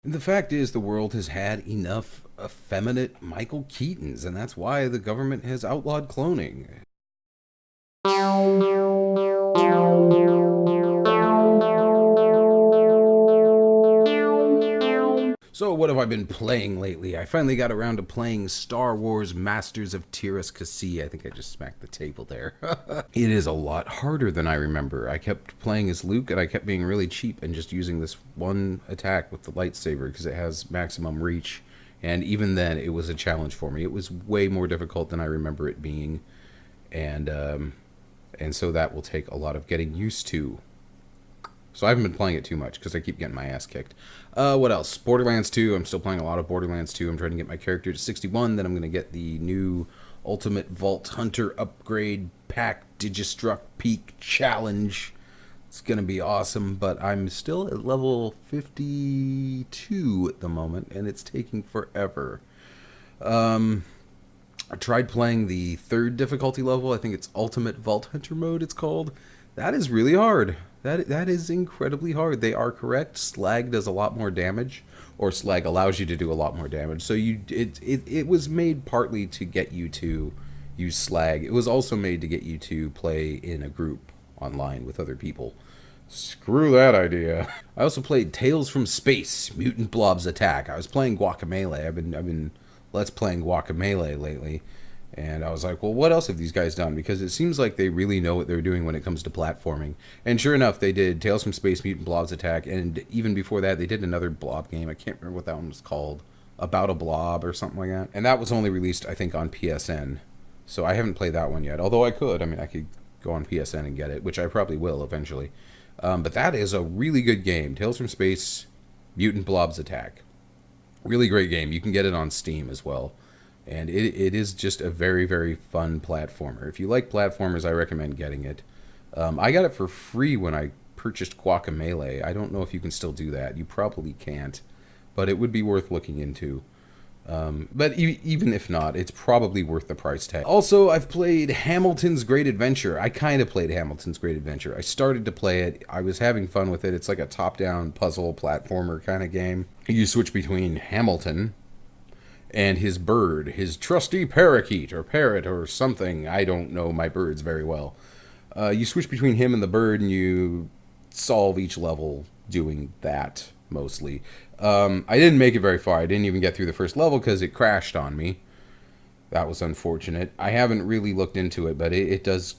The fact is, the world has had enough effeminate Michael Keatons, and that's why the government has outlawed cloning. So, what have I been playing lately? I finally got around to playing Star Wars Masters of Tiras. I think I just smacked the table there. It is a lot harder than I remember. I kept playing as Luke, and I kept being really cheap and just using this one attack with the lightsaber because it has maximum reach. And even then, it was a challenge for me. It was way more difficult than I remember it being, and so that will take a lot of getting used to. So I haven't been playing it too much because I keep getting my ass kicked. What else? Borderlands 2. I'm still playing a lot of Borderlands 2. I'm trying to get my character to 61. Then I'm going to get the new Ultimate Vault Hunter Upgrade Pack Digistruct Peak Challenge. It's going to be awesome, but I'm still at level 52 at the moment, and it's taking forever. I tried playing the third difficulty level. I think it's Ultimate Vault Hunter mode it's called. That is really hard. That is incredibly hard. They are correct. Slag does a lot more damage, or slag allows you to do a lot more damage. So it was made partly to get you to use slag. It was also made to get you to play in a group online with other people. Screw that idea. I also played Tales from Space, Mutant Blobs Attack. I was playing Guacamelee. I've been let's playing Guacamelee lately. And I was like, well, what else have these guys done? Because it seems like they really know what they're doing when it comes to platforming. And sure enough, they did Tales from Space, Mutant Blobs Attack, and even before that, they did another blob game. I can't remember what that one was called. About a Blob or something like that. And that was only released, I think, on PSN. So I haven't played that one yet. Although I could. I mean, I could go on PSN and get it, which I probably will eventually. But that is a really good game. Tales from Space, Mutant Blobs Attack. Really great game. You can get it on Steam as well. And it is just a very, very fun platformer. If you like platformers, I recommend getting it. I got it for free when I purchased Guacamelee. I don't know if you can still do that. You probably can't. But it would be worth looking into. But even if not, it's probably worth the price tag. Also, I've played Hamilton's Great Adventure. I kind of played Hamilton's Great Adventure. I started to play it. I was having fun with it. It's like a top-down puzzle platformer kind of game. You switch between Hamilton and his bird, his trusty parakeet or parrot or something. I don't know my birds very well. You switch between him and the bird, and you solve each level doing that, mostly. I didn't make it very far. I didn't even get through the first level because it crashed on me. That was unfortunate. I haven't really looked into it, but it does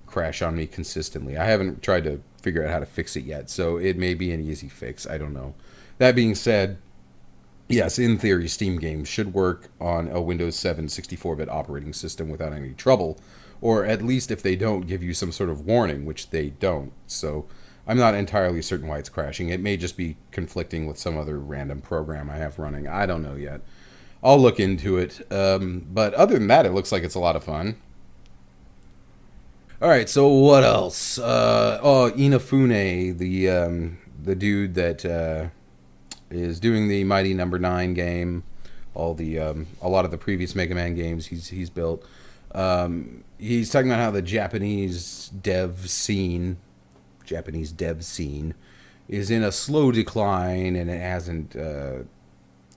crash on me consistently. I haven't tried to figure out how to fix it yet, so it may be an easy fix. I don't know. That being said, yes, in theory, Steam games should work on a Windows 7 64-bit operating system without any trouble, or at least if they don't, give you some sort of warning, which they don't. So I'm not entirely certain why it's crashing. It may just be conflicting with some other random program I have running. I don't know yet. I'll look into it. But other than that, it looks like it's a lot of fun. All right, so what else? Inafune, the dude that is doing the Mighty Number 9 game, all the a lot of the previous Mega Man games he's built. He's talking about how the Japanese dev scene is in a slow decline, and it hasn't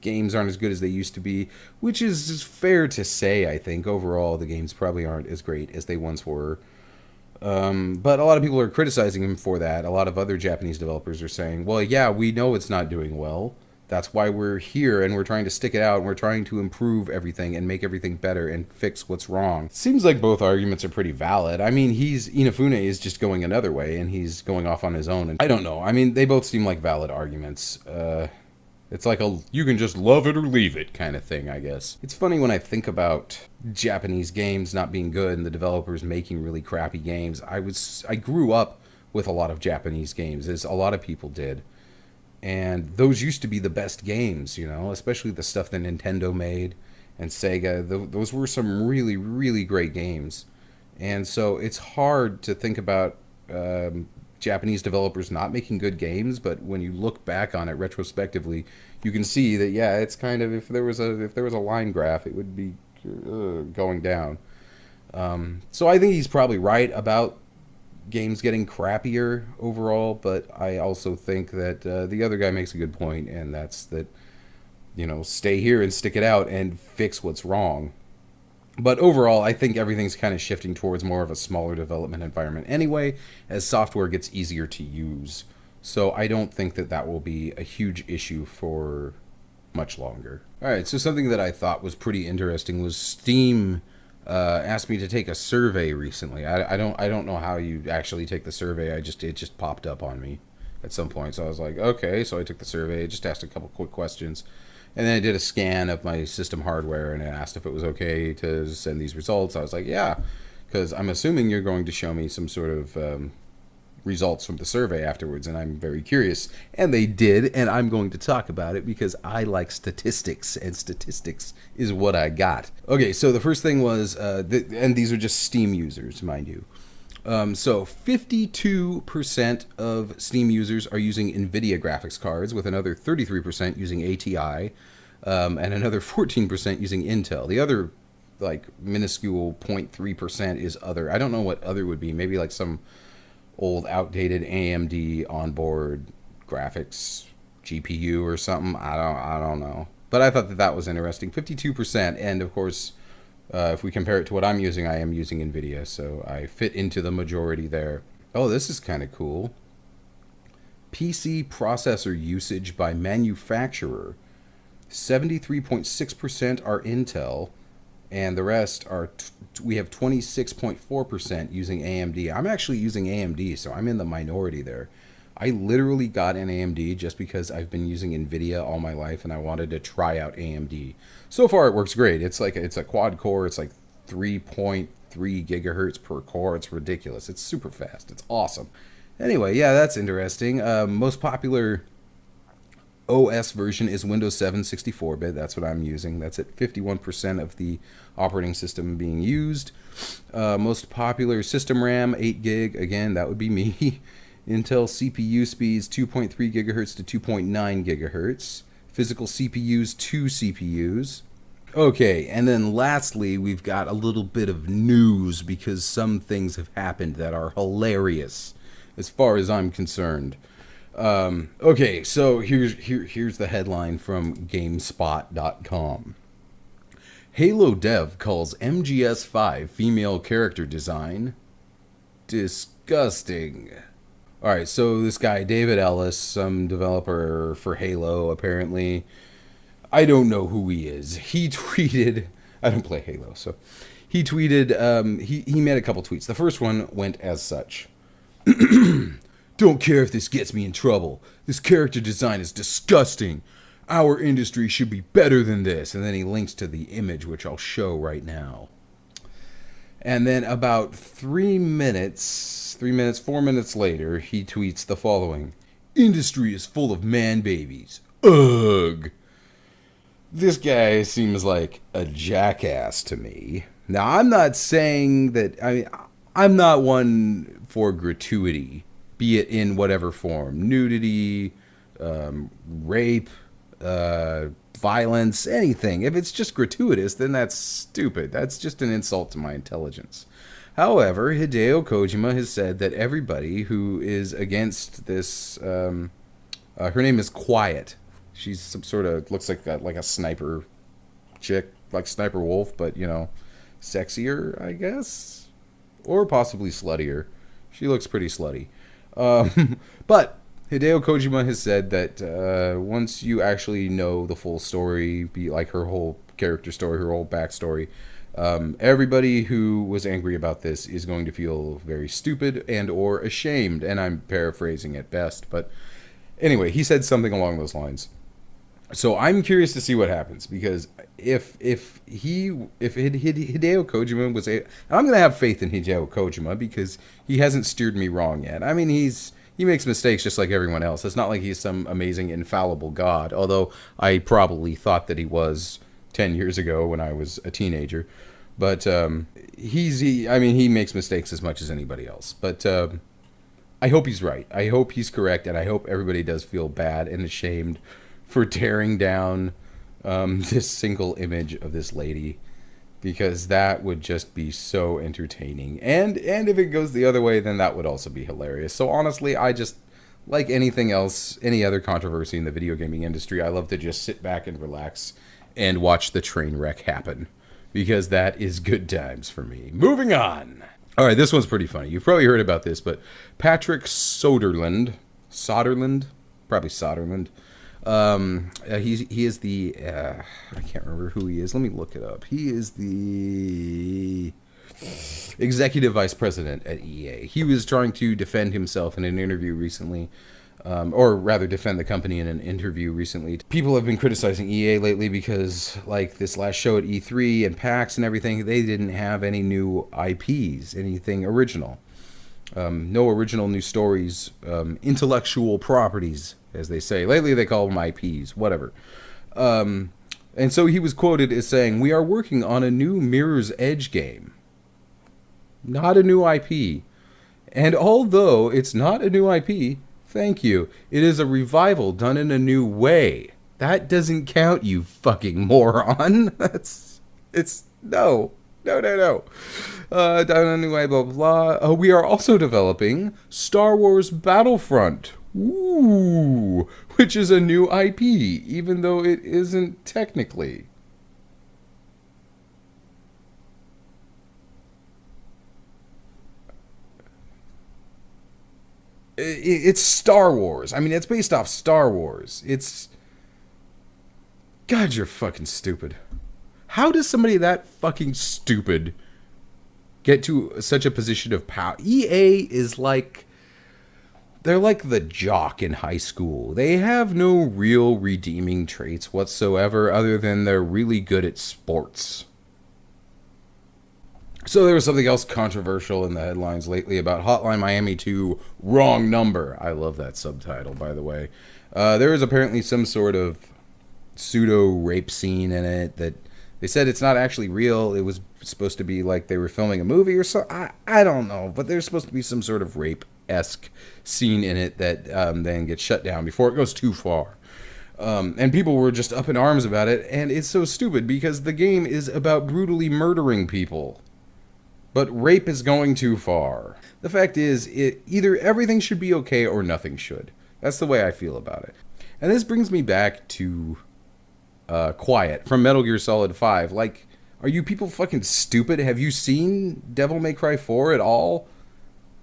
games aren't as good as they used to be, which is fair to say. I think overall the games probably aren't as great as they once were. But a lot of people are criticizing him for that. A lot of other Japanese developers are saying, well, yeah, we know it's not doing well. That's why we're here, and we're trying to stick it out, and we're trying to improve everything and make everything better and fix what's wrong. Seems like both arguments are pretty valid. I mean, Inafune is just going another way, and he's going off on his own. And I don't know. I mean, they both seem like valid arguments. It's like you can just love it or leave it kind of thing, I guess. It's funny when I think about Japanese games not being good and the developers making really crappy games. I grew up with a lot of Japanese games, as a lot of people did. And those used to be the best games, especially the stuff that Nintendo made and Sega. Those were some really, really great games. And so it's hard to think about Japanese developers not making good games, but when you look back on it retrospectively, you can see that, yeah, it's kind of, if there was a line graph, it would be going down. So I think he's probably right about games getting crappier overall, but I also think that the other guy makes a good point, and that's that, stay here and stick it out and fix what's wrong. But overall, I think everything's kind of shifting towards more of a smaller development environment anyway, as software gets easier to use. So I don't think that that will be a huge issue for much longer. All right, so something that I thought was pretty interesting was Steam asked me to take a survey recently. I don't know how you actually take the survey. It just popped up on me at some point. So I was like, okay. So I took the survey, just asked a couple quick questions, and then I did a scan of my system hardware and I asked if it was okay to send these results. I was like, yeah, because I'm assuming you're going to show me some sort of results from the survey afterwards, and I'm very curious. And they did, and I'm going to talk about it because I like statistics, and statistics is what I got. Okay, so the first thing was, and these are just Steam users, mind you. So 52% of Steam users are using NVIDIA graphics cards, with another 33% using ATI, and another 14% using Intel. The other, like, minuscule 0.3% is other. I don't know what other would be. Maybe like some old outdated AMD onboard graphics GPU or something. I don't know. But I thought that that was interesting. 52%, and of course, if we compare it to what I'm using, I am using NVIDIA, so I fit into the majority there. Oh, this is kind of cool. PC processor usage by manufacturer. 73.6% are Intel, and the rest are, we have 26.4% using AMD. I'm actually using AMD, so I'm in the minority there. I literally got an AMD just because I've been using NVIDIA all my life, and I wanted to try out AMD. So far, it works great. It's a quad core. It's like 3.3 gigahertz per core. It's ridiculous. It's super fast. It's awesome. Anyway, yeah, that's interesting. Most popular OS version is Windows 7 64-bit. That's what I'm using. That's at 51% of the operating system being used. Most popular system RAM, 8 gig. Again, that would be me. Intel CPU speeds 2.3 gigahertz to 2.9 gigahertz. Physical CPUs, 2 CPUs. Okay, and then lastly, we've got a little bit of news because some things have happened that are hilarious as far as I'm concerned. Okay, so here's the headline from GameSpot.com. Halo dev calls MGS5 female character design disgusting. Alright, so this guy, David Ellis, some developer for Halo, apparently. I don't know who he is. He tweeted... I don't play Halo, so... He tweeted... He made a couple tweets. The first one went as such. Don't care if this gets me in trouble. This character design is disgusting. Our industry should be better than this. And then he links to the image, which I'll show right now. And then about 4 minutes later, he tweets the following. Industry is full of man babies. Ugh. This guy seems like a jackass to me. Now, I'm not saying that... I'm not one for gratuity, be it in whatever form. Nudity, rape, violence, anything. If it's just gratuitous, then that's stupid. That's just an insult to my intelligence. However, Hideo Kojima has said that everybody who is against this... her name is Quiet. She's some sort of... looks like a sniper chick, like Sniper Wolf, but, sexier, I guess? Or possibly sluttier. She looks pretty slutty. But Hideo Kojima has said that once you actually know the full story, be like her whole character story, her whole backstory, everybody who was angry about this is going to feel very stupid and or ashamed. And I'm paraphrasing at best. But anyway, he said something along those lines. So I'm curious to see what happens, because if Hideo Kojima was and I'm gonna have faith in Hideo Kojima because he hasn't steered me wrong yet. I mean, he makes mistakes just like everyone else. It's not like he's some amazing infallible god, although I probably thought that he was 10 years ago when I was a teenager. But he makes mistakes as much as anybody else. But I hope he's right. I hope he's correct, and I hope everybody does feel bad and ashamed for tearing down this single image of this lady, because that would just be so entertaining. And if it goes the other way, then that would also be hilarious. So honestly, I just, like anything else, any other controversy in the video gaming industry, I love to just sit back and relax and watch the train wreck happen, because that is good times for me. Moving on. All right, this one's pretty funny. You've probably heard about this, but Patrick Soderlund, probably Soderlund. He is the I can't remember who he is. Let me look it up. He is the executive vice president at EA. He was trying to defend himself in an interview recently, or rather defend the company in an interview recently. People have been criticizing EA lately because, like, this last show at E3 and PAX and everything, they didn't have any new IPs, anything original. No original new stories, intellectual properties, as they say. Lately they call them IPs, whatever. And so he was quoted as saying, "We are working on a new Mirror's Edge game. Not a new IP. And although it's not a new IP, thank you, it is a revival done in a new way." That doesn't count, you fucking moron. No. Done in a new way, blah, blah, blah. We are also developing Star Wars Battlefront. Ooh, which is a new IP, even though it isn't technically. It's Star Wars. I mean, it's based off Star Wars. God, you're fucking stupid. How does somebody that fucking stupid get to such a position of power? EA is like, they're like the jock in high school. They have no real redeeming traits whatsoever other than they're really good at sports. So there was something else controversial in the headlines lately about Hotline Miami 2, Wrong Number. I love that subtitle, by the way. There is apparently some sort of pseudo-rape scene in it that they said it's not actually real. It was supposed to be like they were filming a movie or so. I don't know, but there's supposed to be some sort of rape-esque scene in it that then gets shut down before it goes too far. And people were just up in arms about it, and it's so stupid because the game is about brutally murdering people. But rape is going too far. The fact is, either everything should be okay or nothing should. That's the way I feel about it. And this brings me back to Quiet from Metal Gear Solid 5. Like, are you people fucking stupid? Have you seen Devil May Cry 4 at all?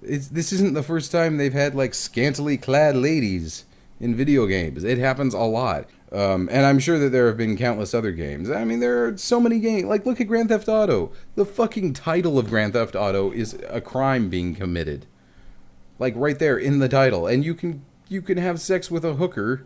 This isn't the first time they've had, like, scantily clad ladies in video games. It happens a lot. And I'm sure that there have been countless other games. I mean, there are so many games. Like, look at Grand Theft Auto. The fucking title of Grand Theft Auto is a crime being committed. Like, right there in the title. And you can have sex with a hooker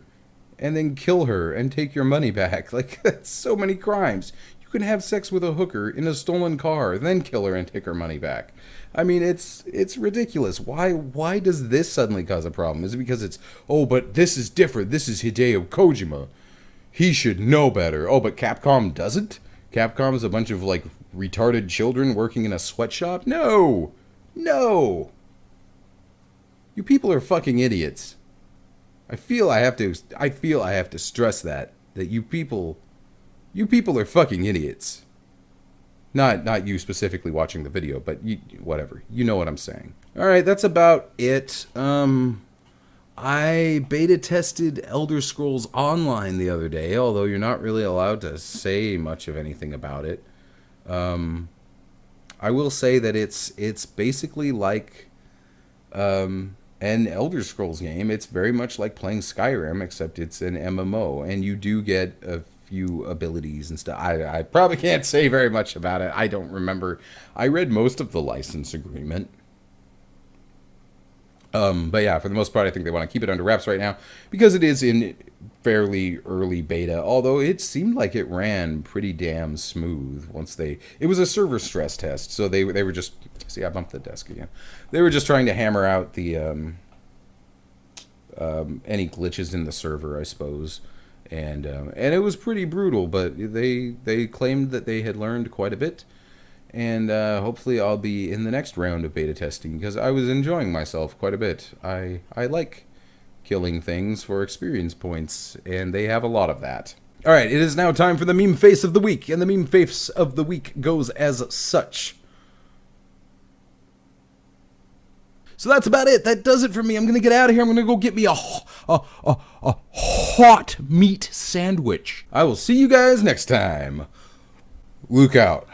and then kill her and take your money back. Like, that's so many crimes. You can have sex with a hooker in a stolen car, then kill her and take her money back. I mean, it's ridiculous. Why does this suddenly cause a problem? Is it because it's, oh, but this is different. This is Hideo Kojima. He should know better. Oh, but Capcom doesn't? Capcom's a bunch of, like, retarded children working in a sweatshop? No! You people are fucking idiots. I feel I have to stress that you people are fucking idiots. Not you specifically watching the video, but whatever. You know what I'm saying. All right, that's about it. I beta tested Elder Scrolls Online the other day, although you're not really allowed to say much of anything about it. I will say that it's basically like an Elder Scrolls game. It's very much like playing Skyrim, except it's an MMO, and you do get a few abilities and stuff. I probably can't say very much about it. I don't remember. I read most of the license agreement. But yeah, for the most part, I think they want to keep it under wraps right now because it is in fairly early beta, although it seemed like it ran pretty damn smooth once it was a server stress test, so they were just, see, I bumped the desk again. They were just trying to hammer out the any glitches in the server, I suppose. And it was pretty brutal, but they claimed that they had learned quite a bit. And hopefully I'll be in the next round of beta testing, because I was enjoying myself quite a bit. I like killing things for experience points, and they have a lot of that. All right, it is now time for the meme face of the week, and the meme face of the week goes as such. So that's about it. That does it for me. I'm gonna get out of here. I'm gonna go get me a hot meat sandwich. I will see you guys next time. Luke out.